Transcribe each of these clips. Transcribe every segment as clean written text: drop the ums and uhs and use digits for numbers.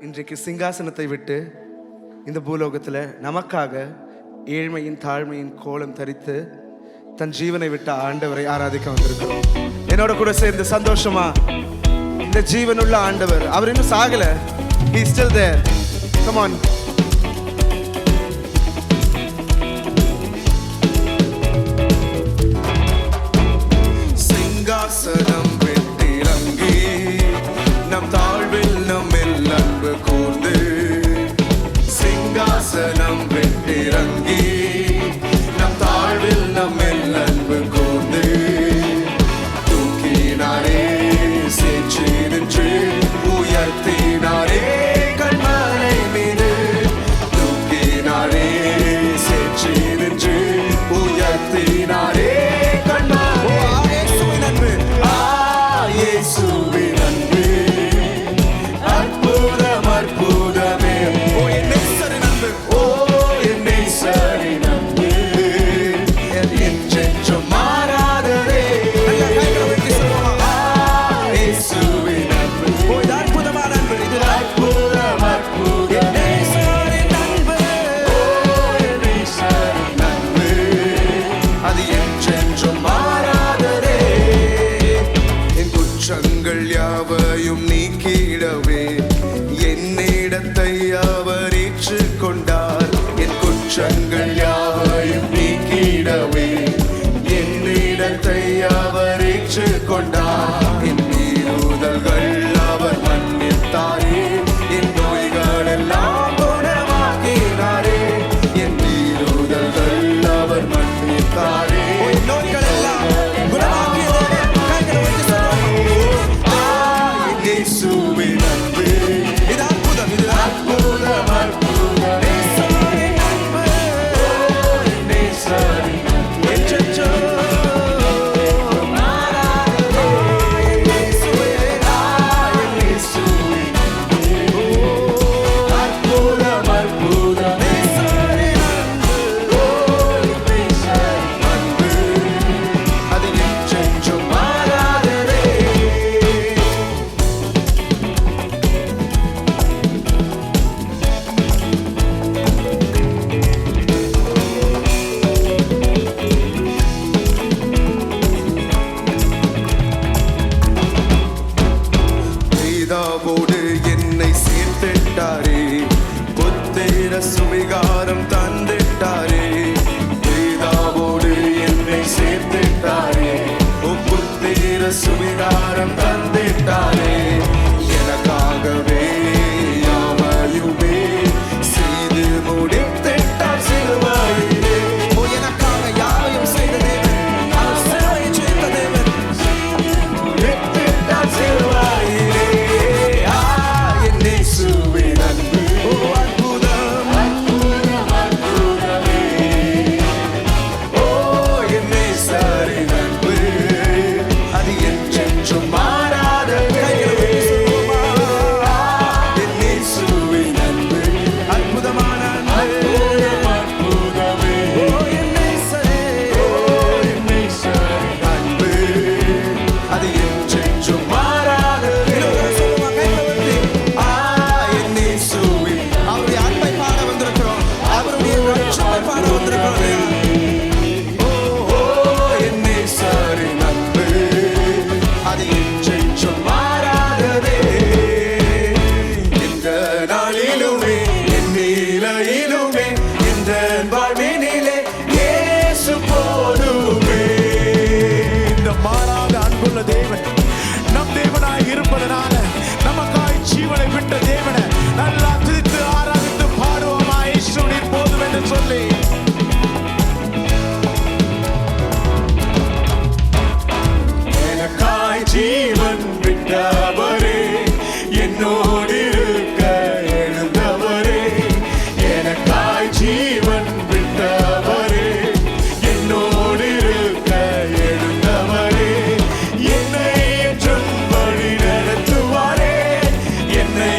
இன்றைக்கு சிங்காசனத்தை விட்டு இந்த பூலோகத்தில் நமக்காக ஏழ்மையின் தாழ்மையின் கோலம் தரித்து தன் ஜீவனை விட்ட ஆண்டவரை ஆராதிக்க வந்திருக்கிறோம். என்னோட கூட சேர்ந்து சந்தோஷமா இந்த ஜீவனுள்ள ஆண்டவர், அவர் இன்னும் சாகல. He is still there. Come on. சிங்காசனம் விட்டிறங்கி நம் தாழ்வில் நம்மில் அன்பு கூர்ந்து, சிங்காசனம் விட்டிறங்கி நம் தாழ்வில் நம்மில் அன்பு கூர்ந்து, தூக்கினாரே சேற்றி நின்று உயர்த்தினாரே கண்மலை மீது, தூக்கினாரே சேற்றி நின்று உயர்த்தினாரே யாவையும் நீக்கிடவே என்னிடத்தை அவர் ஏற்றுக்கொண்டார். என் குற்றங்கள் யாவையும் நீக்கிடவே என்னிடத்தை அவர் ஏற்றுக்கொண்டார். என் மீறுதல்கள் அவர் மன்னித்தாரே, என் நோய்கள் எல்லாம் குணமாக்கினாரே, என் மீறுதல்கள் அவர் மன்னித்தாரே, நோய்கள் எல்லாம் இயேசுவின் அன்பு இது அற்புதம், இது அற்புதம், அற்புதம். நேசரின் அன்பு, நேசரின் அன்பு என்றென்றோ மாறாததே. இயேசுவின் அன்பு அற்புதம், அற்புதம். நேசரின் அன்பு, நேசரின் அன்பு அது என்றென்றும் மாறாததே. பிதாவோடு என்னை சேர்த்திட்டாரே, புத்திர சுவிகாரம் தந்திட்டாரே. பிதாவோடு என்னை சேர்த்திட்டாரே, புத்திர சுவிகாரம் தந்திட்டாரே. எனக்காகவே யாவையுமே செய்து முடித்திட்டார் சிலுவையிலே. எனக்காக யாவையும் செய்த தேவன், அவர் சிலுவையை ஜெயித்த தேவன், முடித்திட்டார் சிலுவையிலே. இயேசுவின் அன்பு அற்புதம், அற்புதம், அற்புதமே. ஓ என் நேசரின் அன்பு அது என்றென்றும் மாறாததே. என் இயேசுவின் அன்பு அற்புதமான அன்பு, அற்புதமே. ஓ என் நேசரே, ஓ என் நேசரின் அன்பு அது என்றென்றும் மாறாததே. அவருடைய அன்பை பாட வந்திருக்கிறோம், அவருடைய ரட்சிப்பை பாட வந்திருக்கிறோம். என் நேசரின் அன்பு அது என்றென்றும் மாறாததே. இந்த நாளிலுமே என் நிலையிலுமே இந்த வாழ்வினிலே இயேசு போதுமே. இந்த மாறாத அன்புள்ள தேவன் நம் தேவனாய் இருப்பதனால நமக்காய் ஜீவனை விட்ட தேவனை நல்லா துதித்து ஆராதித்து பாடுவோமா? இயேசுவின் போதும் என்று சொல்லி எனக்காய் ஜீவன் விட்டவரே, என்னோடு இருக்க எழுந்தவரே. எனக்காய் ஜீவன் விட்டவரே, என்னோடு இருக்க எழுந்தவரே. என்னை என்றும் வழி நடத்துவாரே, என்னை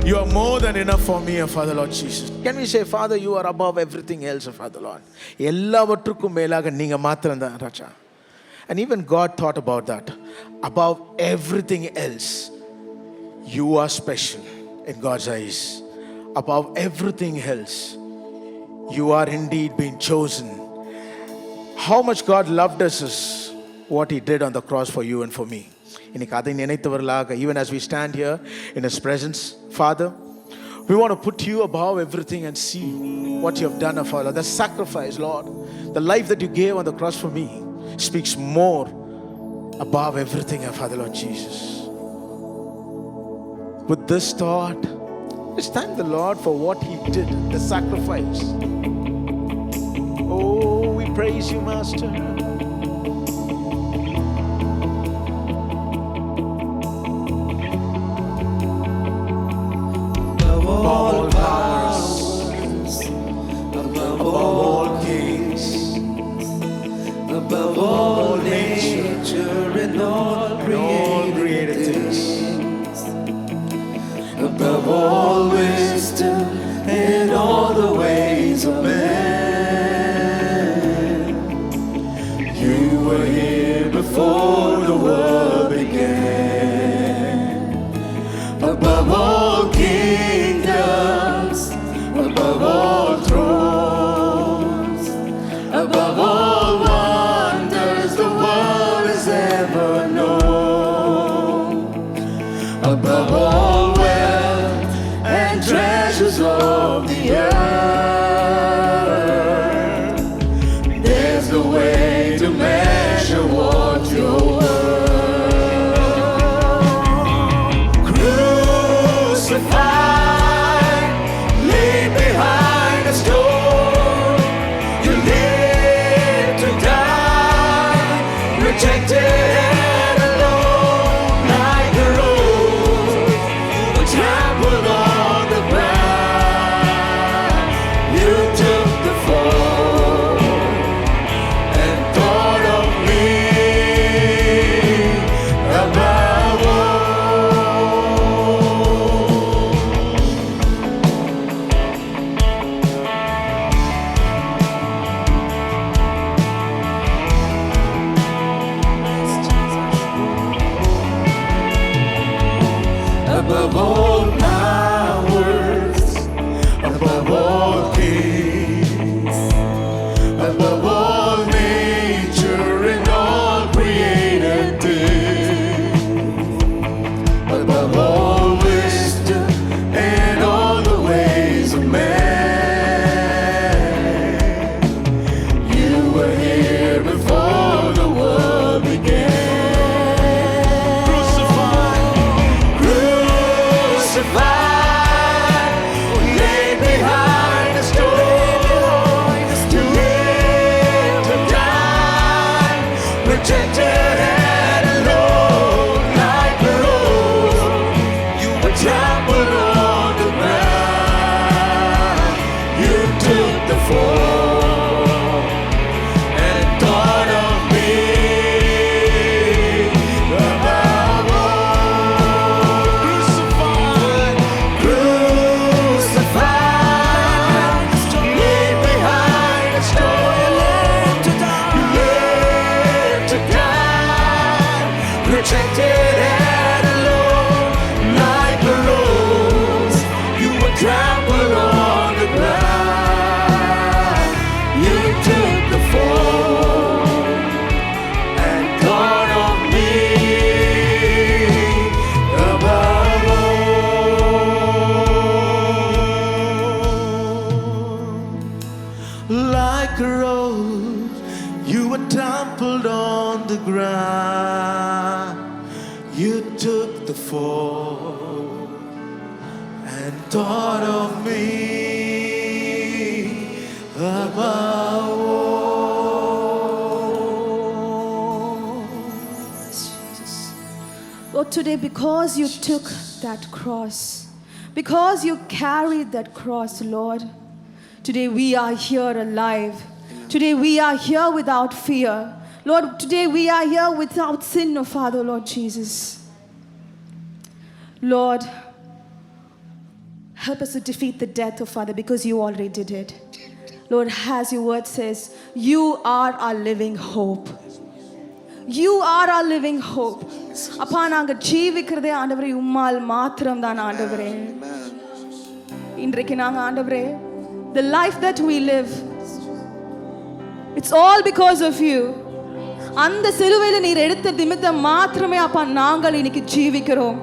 You are more than enough for me, Father Lord Jesus. Can we say, Father, you are above everything else, Father Lord. எல்லாவற்றுக்கும் மேலாக நீங்க மாத்திரம் தான் ராஜா. And even God thought about that. Above everything else, you are special in God's eyes. Above everything else, you are indeed being chosen. How much God loved us is what He did on the cross for you and for me. இன்னைக்கு அதை நினைத்தவர்களாக, even as we stand here in His presence, Father, we want to put you above everything and see what you have done, Father. The sacrifice, Lord, the life that you gave on the cross for me speaks more above everything, Father Lord Jesus. With this thought, let's thank the Lord for what He did, the sacrifice. Oh, we praise you, Master. All powers, above all kings, above all nature and all created things, above all wisdom and all the ways of man. You were here before the world began. Above all kingdoms, above all thrones, above all wonders the world has ever known, above all wealth and treasures of the earth, there's no way to measure what you're worth. Crucified, laid behind a stone, you lived to die, rejected and alone, like a rose, you were trampled on the ground. You took the fall and thought of me above all. Above all powers, above all kings, above all nature and all created things, above all wisdom and all the ways of man. You were here before the world began. Crucified, laid behind a stone, you lived to die, rejected and alone, like a rose, you were trampled on the ground. You took the fall and thought of me above all. Crucified, laid behind a stone, you lived to die, rejected and alone, like a rose, you were trampled on the ground. You took the fall and thought of me above all. Like a rose, you were trampled on the ground. You took the fall and thought of me above all. Jesus. Lord, today because you took that cross, because you carried that cross, Lord, today we are here alive. Today we are here without fear. Lord, today we are here without sin, oh Father, Lord Jesus. Lord, Help us to defeat the death, oh Father, because you already did it. Lord, as your word says, you are our living hope. You are our living hope. அப்பா நாங்க ஜீவிக்கிறதே ஆண்டவரே உம்மால் மாத்திரம் தான் ஆண்டவரே. இன்றைக்கு நாங்க ஆண்டவரே, the life that we live, it's all because of you. அந்த சிலுவையில நீர் எடுத்த நிமித்தம் மாத்திரமே அப்பா நாங்கள் இன்னைக்கு ஜீவிக்கிறோம்.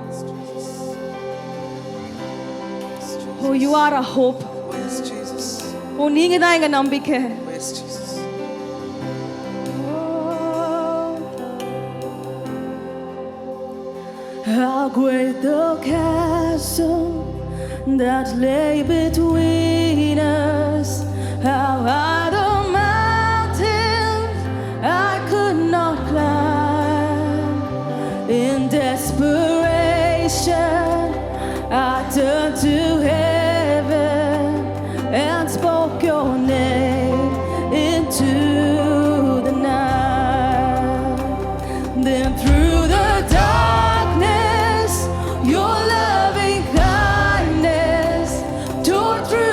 Oh, you are a hope. Yes, Jesus. Oh, நீங்க தான் எங்க நம்பிக்கை. Yes, Jesus. How great the chasm that lay between us. How high the mountains I could not climb. In desperation, I turned to heaven and spoke your name into the night. Then through the darkness, your loving kindness tore through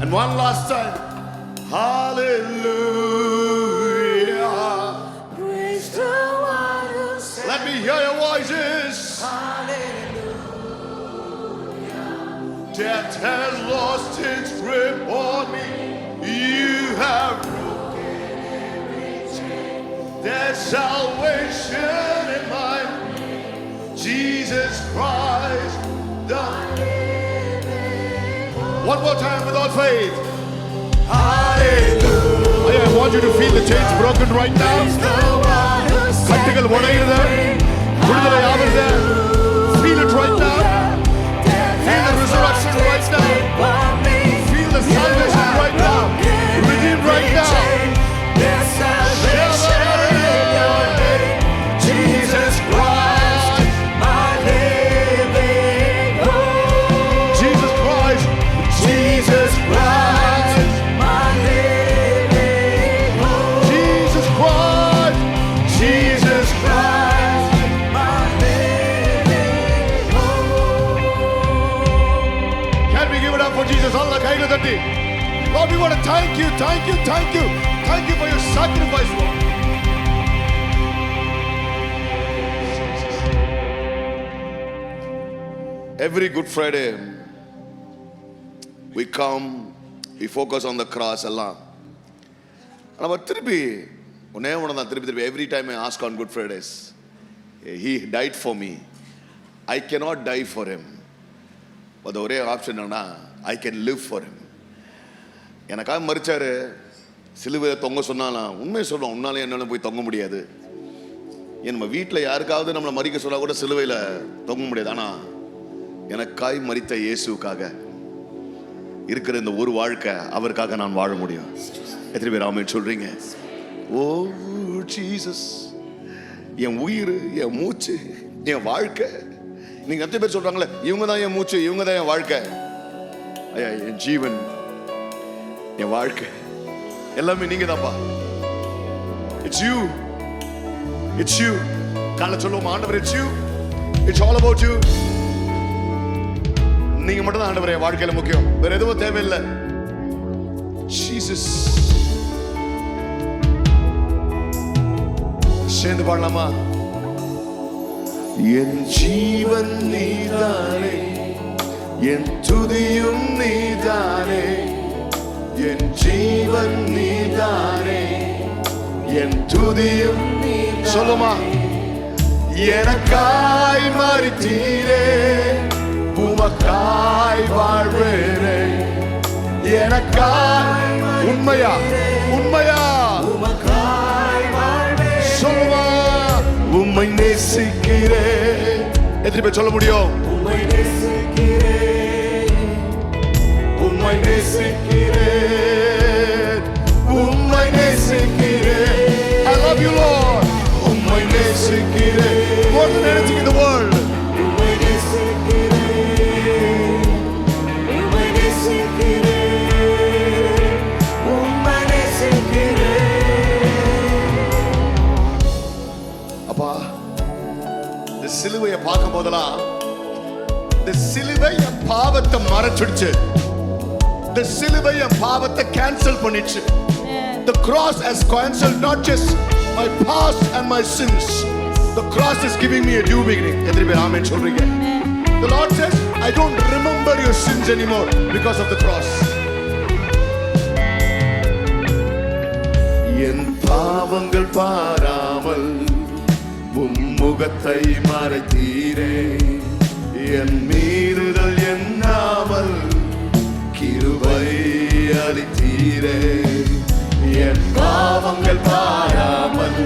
And one last time. Hallelujah. Praise the one who said, Let me hear your voices. Death has lost its grip on me. You have broken every chain. There's salvation in my Jesus Christ, the living hope. One more time with all faith. Hallelujah. I want you to feel the chains broken right now. கட்டுகள் உடையுது, விடுதலை ஆகுது. Feel it right now. Feel the resurrection right now. Feel the salvation right now. Redeemed right now. Jesus Christ, my living hope. Jesus Christ, Jesus Christ, my living hope. Jesus Christ, Jesus Christ, my living hope. Can we give it up for Jesus? Allah kailu thatti. Lord, we want to thank you, thank you, thank you. Thank you for your sacrifice, Lord. Every Good Friday, we come, we focus on the cross எல்லாம். நம்ம திருப்பி ஒன்னே ஒன்று தான் திருப்பி every time I ask on Good Fridays, he died for me. I cannot die for him. அது ஒரே option என்னன்னா, I can live for him. எனக்காக மரிச்சாரு, சிலுவையை தொங்க சொன்னாலாம், உண்மையை சொல்லுவோம், உன்னாலே என்னாலும் போய் தொங்க முடியாது. நம்ம வீட்டில் யாருக்காவது நம்மளை மறிக்க சொன்னா கூட சிலுவையில் தொங்க முடியாது. ஆனால் எனக்காய் மரித்த இயேசுக்காக இருக்கிற இந்த ஒரு வாழ்க்கை அவருக்காக நான் வாழ முடியும். எத்தனை பேர் ஆமென் சொல்றீங்க? ஓ ஜீசஸ், என் உயிர், என் மூச்சு, என் வாழ்க்கை. நீங்க எத்தனை பேர் சொல்றாங்களே, இவங்க தான் என் மூச்சு, இவங்க தான் என் வாழ்க்கை. ஐயா, என் ஜீவன், என் வாழ்க்கை எல்லாமே நீங்க தான்ப்பா. It's you. It's you. காலை சொல்லுவோம், ஆண்டவர், it's you. It's all about you. நீங்க மட்டும் தான் ஆண்டவரே வாழ்க்கையில முக்கியம், வேற எதுவும் தேவையில்லை. ஜீசஸ். சேர்ந்து பாடலாமா? என் ஜீவன் நீதானே, என் துதியும் நீதானே, என் ஜீவன் நீதானே, என் துதியும் நீதானே. சொல்லுமா? எனக்காய் மரித்தீரே, உமக்காய் வாழ்வேனே, எனக்காய். உண்மையா? உண்மையா? சொல்லுமா? உம்மை நேசிக்கிறேன். எத்தனை பேர் சொல்ல முடியும்? உம்மை நேசிக்கிறேன், உம்மை நேசிக்கிறேன், உம்மை நேசிக்கிறேன். I love you, Lord. உம்மை நேசிக்கிறேன். More than anything in the world. உம்மை நேசிக்கிறேன், உம்மை நேசிக்கிறேன், உம்மை நேசிக்கிறேன். அப்பா, இந்த சிலுவையை பார்க்கும் போதெல்லாம் இந்த சிலுவை என் பாவத்தை மறைச்சிடுச்சு. இந்த சிலுவை என் பாவத்தை கேன்சல் பண்ணிடுச்சு. The cross has cancelled not just my past and my sins. The cross is giving me a new beginning. எத்தனை பேர் ஆமென் சொல்றீங்க? The Lord says, I don't remember your sins anymore because of the cross. என் பாவங்கள் பாராமல் உம் முகத்தை மறைத்தீரே, என் மீறுதல் எண்ணாமல் கிருபை அளித்தீரே. என் பாவங்கள் பாராமல்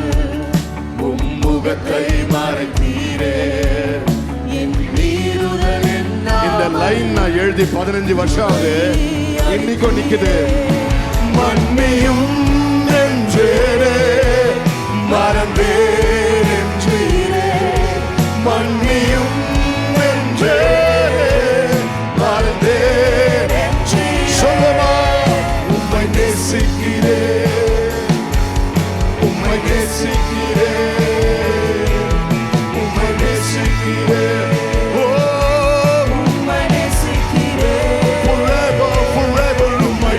உம் முகத்தை மறைத்தீரே, என் மீறுதல் எண்ணாமல். இந்த லைன் நான் எழுதி 15 வருஷம் ஆகுது, இன்னைக்கும் நிக்குது. மன்னியும் என்றே மறந்தேன் என்றீரே, மன்னியும் என்றே மறந்தேன். சொல்லுமா? உம்மை நேசிக்கிறேன், உம்மை நேசிக்கிறேன், உம்மை நேசிக்கிறேன். Oh, உம்மை நேசிக்கிறேன். Forever, forever உம்மை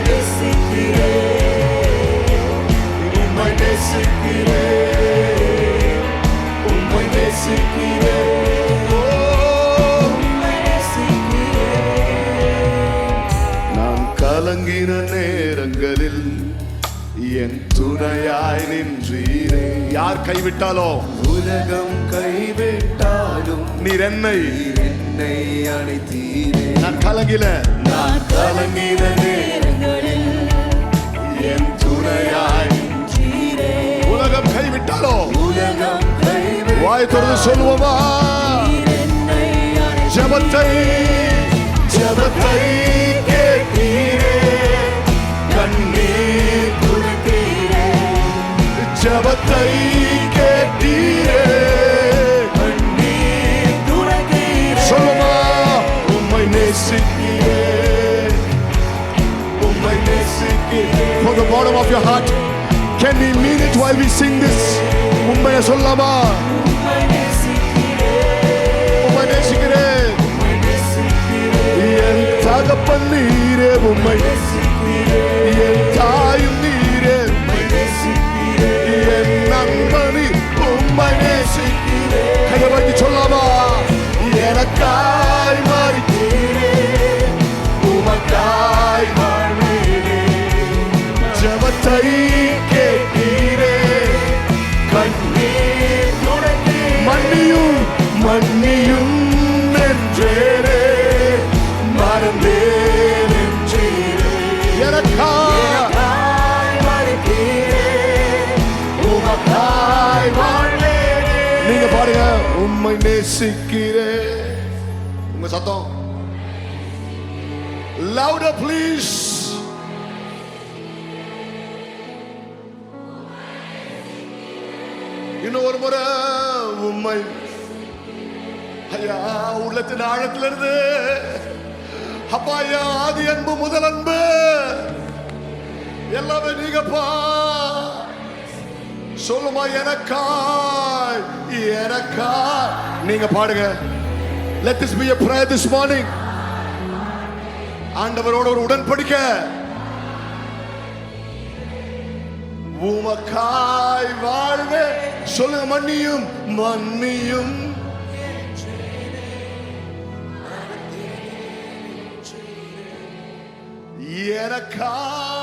கலங்கின நேரங்களில் என் துணையாய் நின்றீரே. யார் கைவிட்டாலோ உலகம் கைவிட்டாலும் நீர் என்னை அணைத்தீரே. நான் கலங்கில கலங்கின நேரங்களில் என் துணையாய் உலகம் கைவிட்டாலோ உலகம் கைவிட்டாலும் வாய் திறந்து சொல்லுவோமா? ஜெபத்தை கேட்டீரே, கண்ணீர் துடைத்தீரே. ஜெபத்தை கேட்டீரே, கண்ணீர் துடைத்தீரே. சொல்லுமா? உம்மை நேசிக்கிறேன், உம்மை நேசிக்கிறேன். From the bottom of your heart, can we mean it while we sing this? உம்மையை சொல்லலாமா? உம்மை நேசிக்கிறேன். என் தகப்பன் நீரே, உம்மை என் தாயும் நீரே, என் நண்பனி உம்மை நேசிக்கிறேன். கையை வைத்து சொல்லாமா? எனக்காய் மரித்தீரே, உமக்காய் வாழ்வீரே. ஜெபத்தை கேட்டீரே, கண்ணீர் துடைத்தீரே. மன்னியும் மன்னியும் என்றேரே, மறந்தேன் என்றீரே. எனக்காய் மரித்தீரே, உமக்காய் வாழ்வேனே. நீங்க பாருங்க, உம்மை நேசிக்கிறேன். உங்க சத்தம் louder please. இன்னும் ஒரு முறை உம்மை ஐயா உள்ளத்தின் ஆழத்திலிருந்து அப்பா ஐயா ஆதி அன்பு முதல் அன்பு எல்லாமே நீங்கப்பா. சொல்லுமா? எனக்காய் எனக்காய். நீங்க பாடுங்க. Let this be a prayer this morning. ஆண்டவரோட ஒரு உடன்படிக்கை. உமக்காய் வாழ்வே. சொல்லுங்க. மன்னியும் மன்னியும் எனக்காய்